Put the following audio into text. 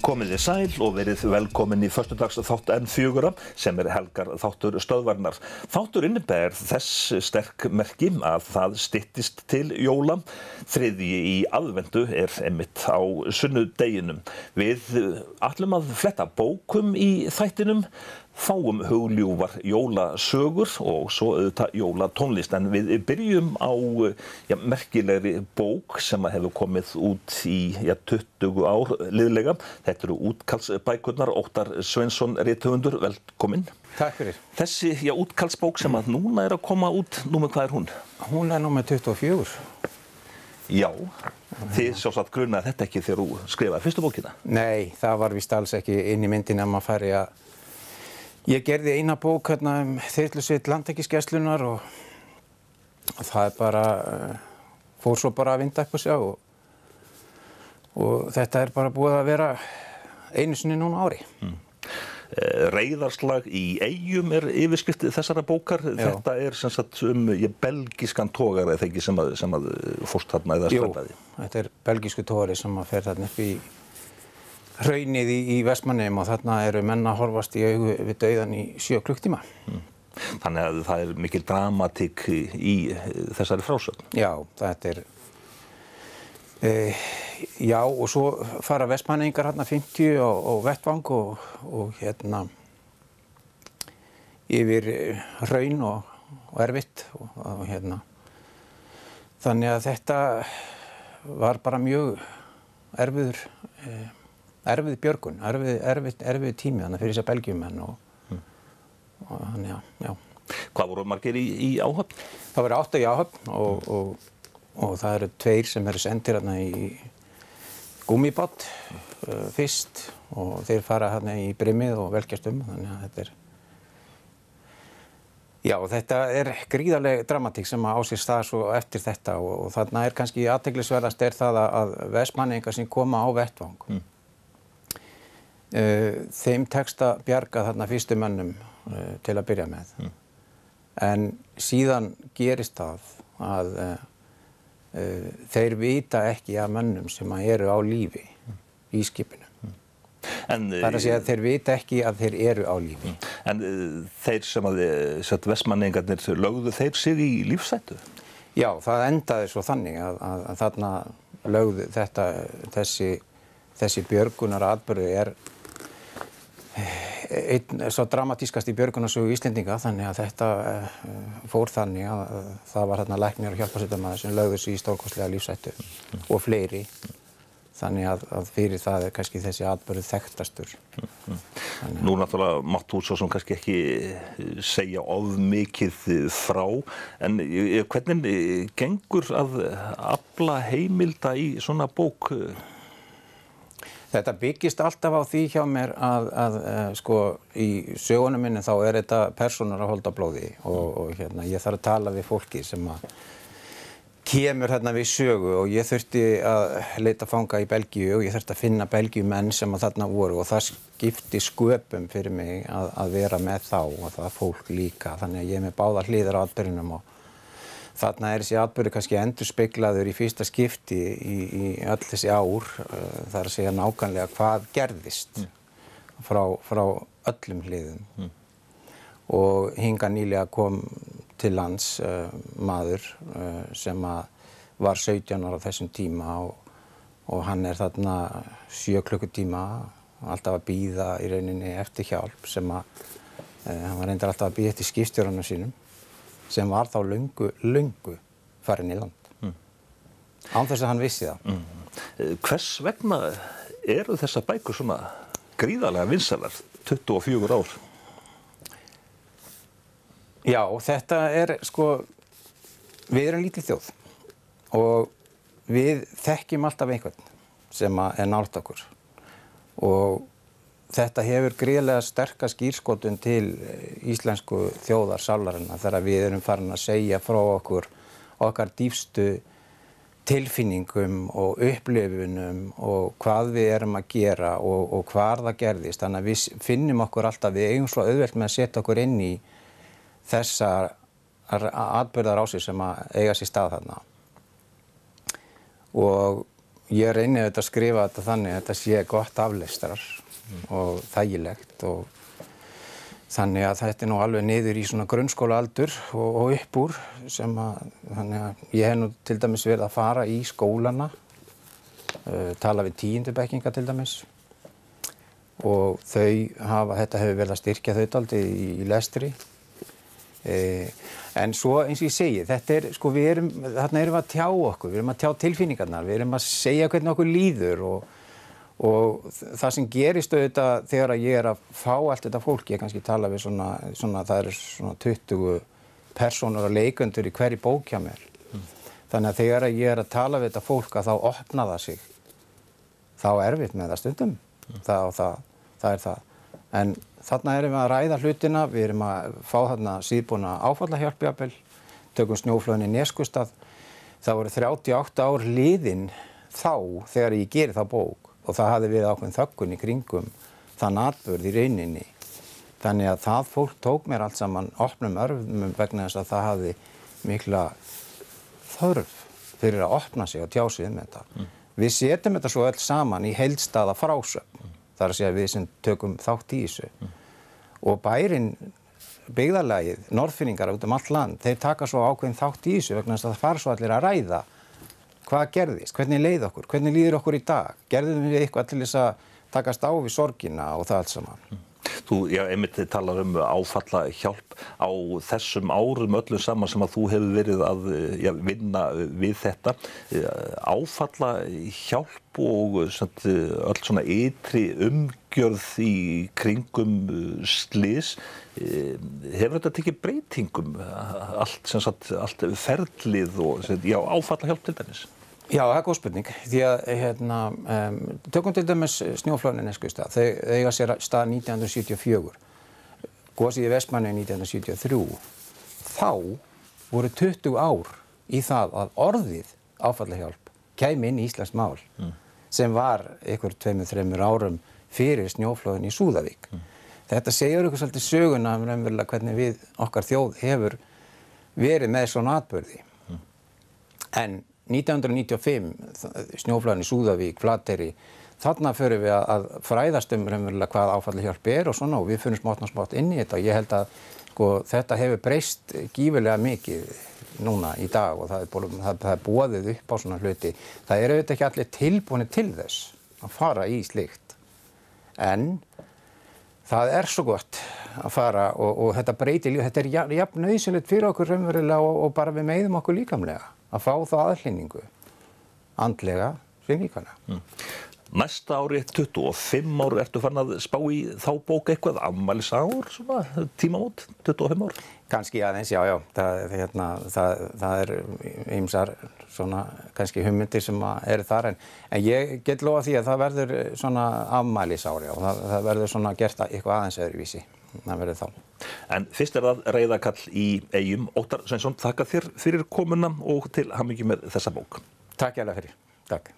Komið þið sæl og verið velkomin í föstudags þátt N4 sem helgar þáttur stöðvarinnar. Þáttur inniber þess sterk merki að það styttist til jóla. Þriðji í aðventu einmitt á sunnudeginum. Við ætlum að fletta bókum í þættinum, fáum hugljúfar jólasögur og svo auðvitað jólatónlist. En við byrjum á merkilegri bók sem hefur komið út í 20 ár liðlega. Þetta eru útkallsbækurnar. Óttar Sveinsson, rithöfundur, velkominn. Takk fyrir. Þessi útkallsbók sem að núna að koma út, númer hvað hún? Hún númer 24. Já, þið sjálfsagt grunaði þetta ekki þegar þú skrifaði fyrstu bókina? Nei, það var víst alls ekki inn í myndinni að maður færi að... Ég gerði eina bók þyrlusveit Landhelgisgæslunnar og það bara fór svo bara að vinda upp á sig og þetta bara búið að vera einu sinni núna á ári. Reiðarslag í Eyjum yfirskrift þessara bókar. Já. Þetta sem sagt belgískan togara eða ekki sem að fórst þarna eða strandaði. Jú, þetta belgísku togari sem að fer þarna upp í hraunið í Vestmannaeyjum og þarna eru menn að horfast í augu við dauðan í 7 klukktíma. Þannig að það mikil dramatík í þessari frásögn. Já, þetta já, og svo fara Vestmannaeyingar 50 á vettvang og yfir hraun og erfitt og Þannig að þetta var bara mjög erfið björgun, erfið tími þannig fyrir þessar Belgíumenn og þannig já. Hvað voru margir í áhöfn? Það voru 8 í áhöfn og það eru 2 sem eru sendir hérna í gúmmíbát fyrst og þeir fara hérna í brimið og velkjast þannig að þetta Já, þetta gríðarleg dramatík sem á sér stað svo eftir þetta og þarna kannski athyglisverðast það að Vestmannaeyingar sem koma á vettvang. Þeim tekst að bjarga þarna fyrstu mönnum til að byrja með. En síðan gerist það að þeir vita ekki af mönnum sem eru á lífi í skipinu. Það að segja að þeir vita ekki að þeir eru á lífi. En þeir sem að Vestmannaeyingarnir lögðu þeir sig í lífshættu? Já, það endaði svo þannig að þarna lögðu þessi björgunaratburður einn svo dramatískasti björgunarsögu Íslendinga þannig að þetta fór þannig að það var þarna læknir og hjálparsveitarmaður sem lögðu sig í stórkostlega lífshættu og fleiri. Þannig að fyrir það kannski þessi atburður þekktastur. Nú náttúrulega mátt þú svo sem kannski ekki segja of mikið frá, en hvernig gengur að afla heimilda í svona bók? Þetta byggist alltaf á því hjá mér að sko í sögunum minni þá þetta persónur að holda blóði og ég þarf að tala við fólki sem að kemur við sögu og ég þurfti að leita fanga í Belgíu og ég þurfti að finna Belgíumenn sem að þarna voru og það skipti sköpum fyrir mig að vera með þá og það fólk líka. Þannig að ég með báðar hliðar á atburðinum og þarna þessi atburður kannski endurspeglaður í fyrsta skipti í öll þessi ár. Það að segja nákvæmlega hvað gerðist frá öllum hliðum. Og hingað nýlega kom til lands maður sem var 17 ára á þessum tíma og hann þarna 7 klukkutíma alltaf að bíða í rauninni eftir hjálp sem hann var reyndar alltaf að bíða eftir skipstjóranum sínum sem var þá löngu farinn í land. Án þess að hann vissi það. Hvers vegna eru þessar bækur svona gríðarlega vinsælar 24 ár? Já, þetta sko, við erum lítil þjóð og við þekkjum alltaf einhvern sem nálægt okkur og þetta hefur gríðarlega sterka skírskotun til íslensku þjóðarsálarinnar þegar við erum farin að segja frá okkar dýpstu tilfinningum og upplifunum og hvað við erum að gera og hvar það gerðist. Þannig að við finnum okkur alltaf, við eigum svo auðvelt með að setja okkur inn í þessar atburðarásir sem eiga sér stað þarna. Og ég reyni auðvitað að skrifa þetta þannig að þetta sé gott aflestrar og þægilegt og þannig að þetta nú alveg niður í svona grunnskólaaldur og upp úr sem að, þannig að ég hef nú til dæmis verið að fara í skólana, tala við 10. bekkinga til dæmis og þetta hefur verið að styrkja þau dálítið í lestri. En svo eins og ég segi, þetta sko þarna erum við að tjá okkur, við erum að tjá tilfinningarnar, við erum að segja hvernig okkur líður og það sem gerist auðvitað þegar ég að fá allt þetta fólk, ég kannski tala við það eru svona 20 persónur og leikendur í hverri bók hjá mér. Þannig að þegar ég að tala við þetta fólk að þá opna það sig, þá erfitt með það stundum, það er það. En þarna erum við að ræða hlutina, við erum að fá þarna síðbúna áfallahjálp jafnvel, tökum snjóflóðin í Neskustað. Það voru 38 ár liðin þá þegar ég geri þá bók og það hafði verið ákveðin þöggun í kringum þann atburð í rauninni. Þannig að það fólk tók mér allt saman opnum örmum vegna þess að það hafði mikla þörf fyrir að opna sig og tjá sig þetta. Við setjum þetta svo öll saman í heildstæða frásögn. Það að segja við sem tökum þátt í þessu. Og bærinn, byggðarlagið, Norðfirðingar út allt land, þeir taka svo ákveðin þátt í þessu vegna þess að það fara svo allir að ræða hvað gerðist, hvernig leið okkur, hvernig líður okkur í dag, gerðum við eitthvað til þess að takast á við sorgina og það allt saman. Þú, einmitt talar áfallahjálp á þessum árum öllum saman sem að þú hefur verið að vinna við þetta. Áfallahjálp og öll svona ytri umgjörð í kringum slys. Hefur þetta tekið breytingum allt ferlið og áfallahjálp til dæmis? Já, það góð spurning, því að tökum til dæmis snjóflóðin í Neskustað, þau eiga sér stað 1974, gosið í Vestmannaeyjum 1973. Þá voru 20 ár í það að orðið áfallahjálp kæmi inn í íslenskt mál, sem var einhver 2-3 árum fyrir snjóflóðin í Súðavík. Þetta segir okkur svolítið söguna raunverulega hvernig við okkar þjóð hefur verið með svona atburði. En 1995, snjóflóðin í Súðavík, Flateyri, þarna förum við að fræðast raunverulega hvað áfallahjálp og svona og við förum smátt inn í þetta og ég held að þetta hefur breyst gífurlega mikið núna í dag og það er boðið upp á svona hluti. Það eru auðvitað ekki allir tilbúnir til þess að fara í slíkt. En það er svo gott að fara og þetta breytir líf, þetta er jafn nauðsynlegt fyrir okkur raunverulega og bara við meiðum okkur líkamlega. Að fá þá aðhlynningu, andlega sem líkamlega. Næsta ári, 25 ár, ertu farin að spá í þá bók eitthvað, afmælisár, svona tímamót, 25 ár? Kannski aðeins, já. Það er ýmsar svona kannski hugmyndir sem eru þar en ég get lofað því að það verður svona afmælisári og það verður svona gert eitthvað aðeins öðruvísi. Það verður þá. En fyrst það reiðakall í Eyjum. Óttar Sveinsson, þakka þér fyrir komuna og til hamingju með þessa bók. Takk hérlega fyrir. Takk.